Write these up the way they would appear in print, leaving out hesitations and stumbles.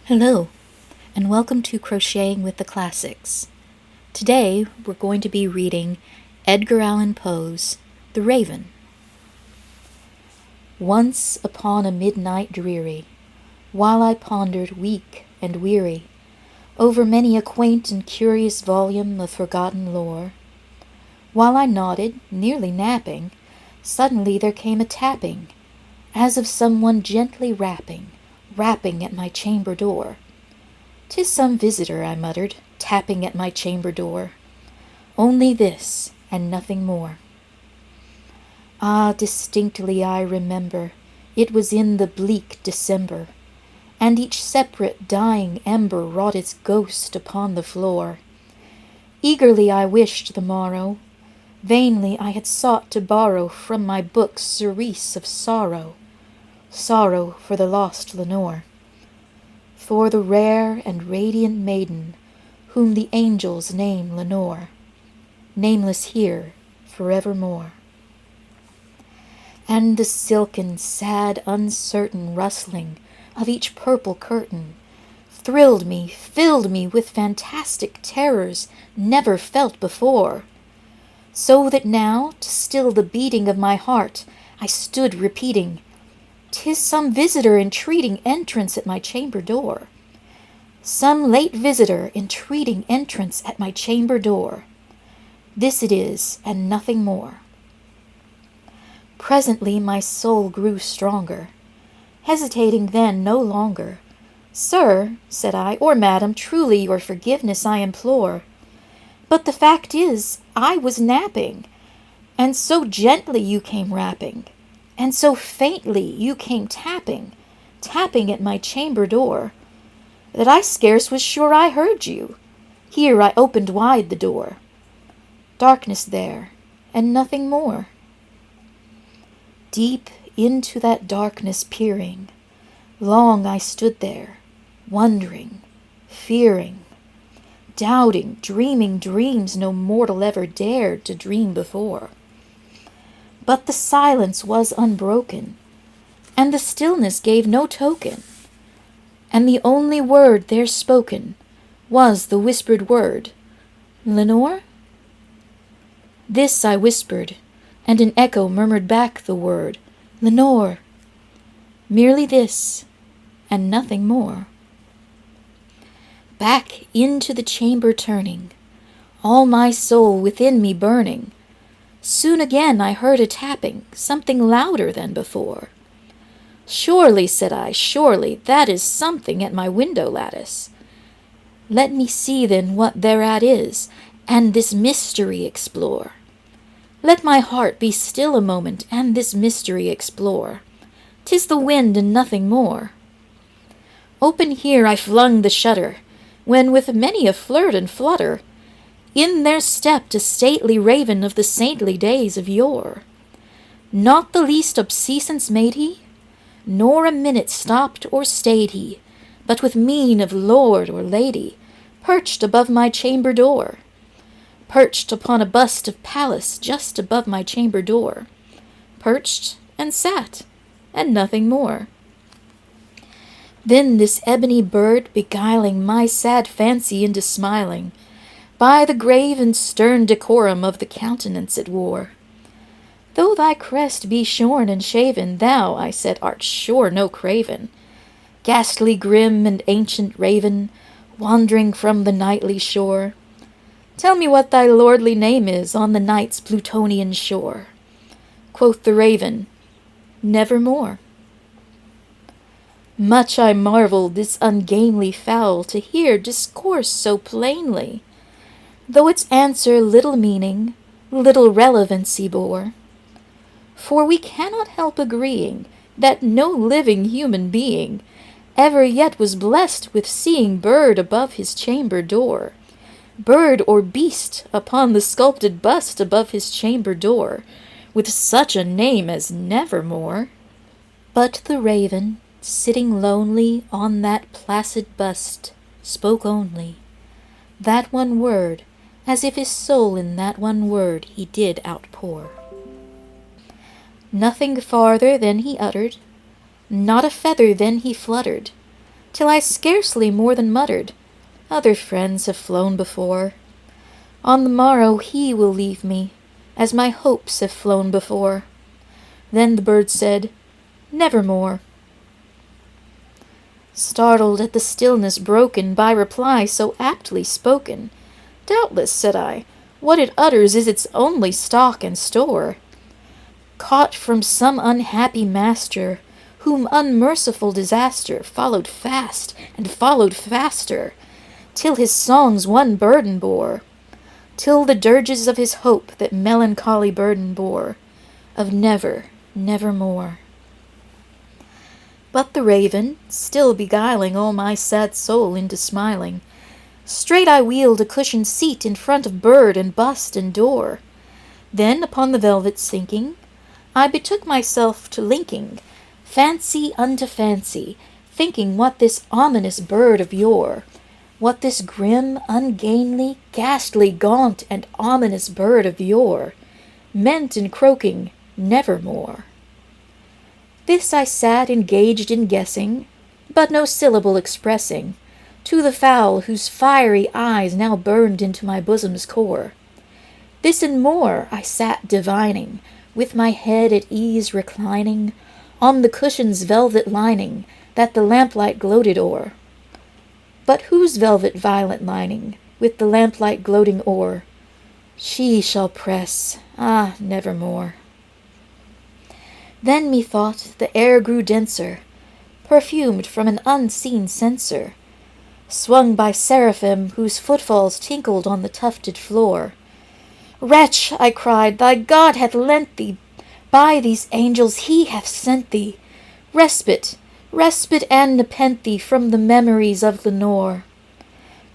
Hello, and welcome to Crocheting with the Classics. Today, we're going to be reading Edgar Allan Poe's The Raven. Once upon a midnight dreary, while I pondered weak and weary over many a quaint and curious volume of forgotten lore, while I nodded, nearly napping, suddenly there came a tapping, as of someone gently rapping at my chamber door. "'Tis some visitor," I muttered, tapping at my chamber door. Only this, and nothing more. Ah, distinctly I remember, it was in the bleak December, and each separate dying ember wrought its ghost upon the floor. Eagerly I wished the morrow, vainly I had sought to borrow from my book's cerise of sorrow for the lost Lenore, for the rare and radiant maiden whom the angels name Lenore, nameless here forevermore. And the silken, sad, uncertain rustling of each purple curtain thrilled me, filled me with fantastic terrors never felt before, so that now, to still the beating of my heart, I stood repeating, "'Tis some visitor entreating entrance at my chamber door. Some late visitor entreating entrance at my chamber door. This it is, and nothing more." Presently my soul grew stronger, hesitating then no longer. "Sir," said I, "or madam, truly your forgiveness I implore. But the fact is, I was napping, and so gently you came rapping, and so faintly you came tapping at my chamber door, that I scarce was sure I heard you. Here I opened wide the door. Darkness there, and nothing more." Deep into that darkness peering, long I stood there, wondering, fearing, doubting, dreaming dreams no mortal ever dared to dream before. But the silence was unbroken, and the stillness gave no token, and the only word there spoken was the whispered word, "Lenore?" This I whispered, and an echo murmured back the word, "Lenore." Merely this, and nothing more. Back into the chamber turning, all my soul within me burning, soon again I heard a tapping, something louder than before. "Surely," said I, "surely that is something at my window lattice. Let me see then what thereat is, and this mystery explore. Let my heart be still a moment, and this mystery explore. 'Tis the wind and nothing more." Open here I flung the shutter, when with many a flirt and flutter, in there stepped a stately raven of the saintly days of yore. Not the least obseisance made he, nor a minute stopped or stayed he, but with mien of lord or lady, perched above my chamber door, perched upon a bust of Pallas just above my chamber door, perched and sat, and nothing more. Then this ebony bird, beguiling my sad fancy into smiling, by the grave and stern decorum of the countenance it wore. "Though thy crest be shorn and shaven, thou," I said, "art sure no craven, ghastly grim and ancient raven, wandering from the nightly shore. Tell me what thy lordly name is on the night's Plutonian shore." Quoth the raven, "Nevermore." Much I marvelled this ungainly fowl to hear discourse so plainly, though its answer little meaning, little relevancy bore. For we cannot help agreeing that no living human being ever yet was blessed with seeing bird above his chamber door, bird or beast upon the sculpted bust above his chamber door, with such a name as Nevermore. But the raven, sitting lonely on that placid bust, spoke only that one word, as if his soul in that one word he did outpour. Nothing farther than he uttered, not a feather then he fluttered, till I scarcely more than muttered, "Other friends have flown before. On the morrow he will leave me, as my hopes have flown before." Then the bird said, "Nevermore." Startled at the stillness broken by reply so aptly spoken, "Doubtless," said I, "what it utters is its only stock and store, caught from some unhappy master, whom unmerciful disaster followed fast and followed faster, till his songs one burden bore, till the dirges of his hope that melancholy burden bore, of never, nevermore." But the raven, still beguiling all my sad soul into smiling, straight I wheeled a cushioned seat in front of bird and bust and door. Then, upon the velvet sinking, I betook myself to linking fancy unto fancy, thinking what this ominous bird of yore, what this grim, ungainly, ghastly, gaunt, and ominous bird of yore meant in croaking "Nevermore." This I sat engaged in guessing, but no syllable expressing, to the fowl whose fiery eyes now burned into my bosom's core. This and more I sat divining, with my head at ease reclining on the cushion's velvet lining that the lamplight gloated o'er. But whose velvet violet lining, with the lamplight gloating o'er, she shall press, nevermore. Then methought the air grew denser, perfumed from an unseen censer, swung by seraphim whose footfalls tinkled on the tufted floor. "Wretch," I cried, "thy God hath lent thee, by these angels he hath sent thee, respite, respite and nepenthe from the memories of Lenore.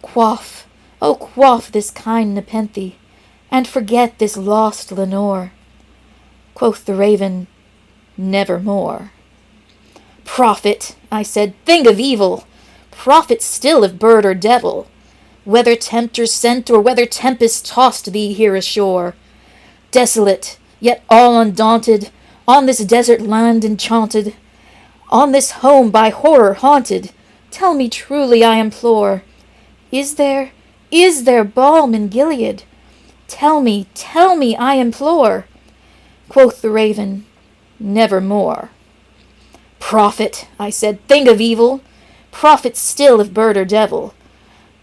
Quaff, oh quaff this kind nepenthe, and forget this lost Lenore." Quoth the raven, "Nevermore." "Prophet," I said, "thing of evil, prophet still if bird or devil, whether tempter sent or whether tempest tossed thee here ashore, desolate, yet all undaunted, on this desert land enchanted, on this home by horror haunted, tell me truly, I implore, is there balm in Gilead? Tell me, I implore." Quoth the raven, "Nevermore." "Prophet," I said, "thing of evil, prophet still if bird or devil,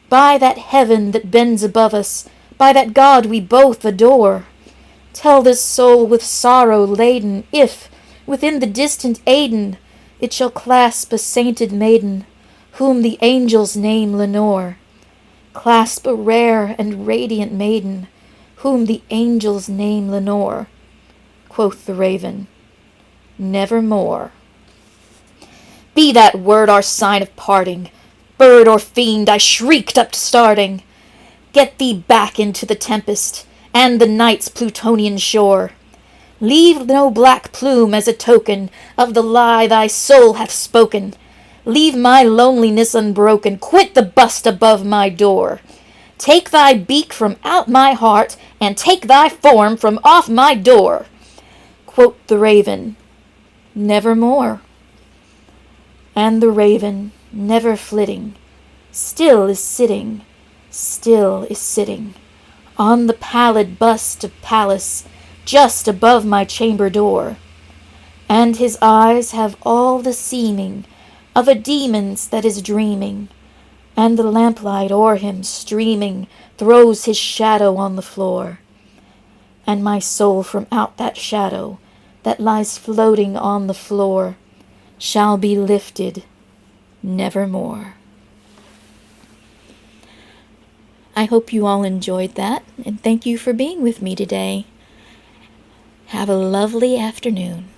by that heaven that bends above us, by that God we both adore, tell this soul with sorrow laden if, within the distant Aidenn, it shall clasp a sainted maiden, whom the angels name Lenore, clasp a rare and radiant maiden, whom the angels name Lenore." Quoth the raven, "Nevermore." "Be that word our sign of parting, bird or fiend," I shrieked up starting, "get thee back into the tempest, and the night's Plutonian shore. Leave no black plume as a token of the lie thy soul hath spoken. Leave my loneliness unbroken, quit the bust above my door. Take thy beak from out my heart, and take thy form from off my door." Quoth the raven, "Nevermore." And the raven, never flitting, still is sitting on the pallid bust of Pallas, just above my chamber door, and his eyes have all the seeming of a demon's that is dreaming, and the lamplight o'er him streaming throws his shadow on the floor, and my soul from out that shadow that lies floating on the floor shall be lifted nevermore. I hope you all enjoyed that, and thank you for being with me today. Have a lovely afternoon.